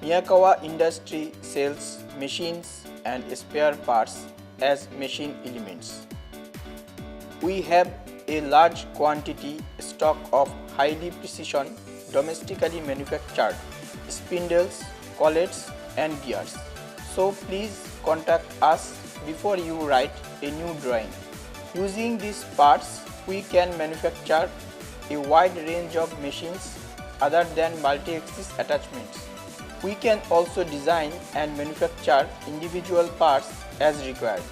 Miyakawa Industry sells machines and spare parts as machine elements. We have a large quantity stock of highly precision, domestically manufactured spindles, collets and gears. So please contact us before you write a new drawing. Using these parts, we can manufacture a wide range of machines other than multi-axis attachments. We can also design and manufacture individual parts as required.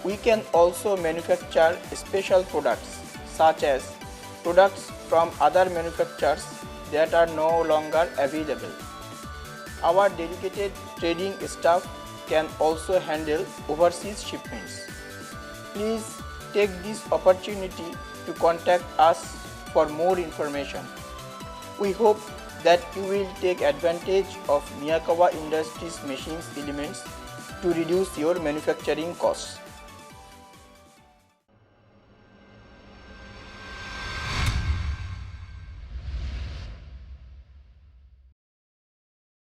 We can also manufacture special products such as products from other manufacturers that are no longer available. Our dedicated trading staff can also handle overseas shipments. Please take this opportunity to contact us for more information. We hope that you will take advantage of Miyakawa Industries machines elements to reduce your manufacturing costs.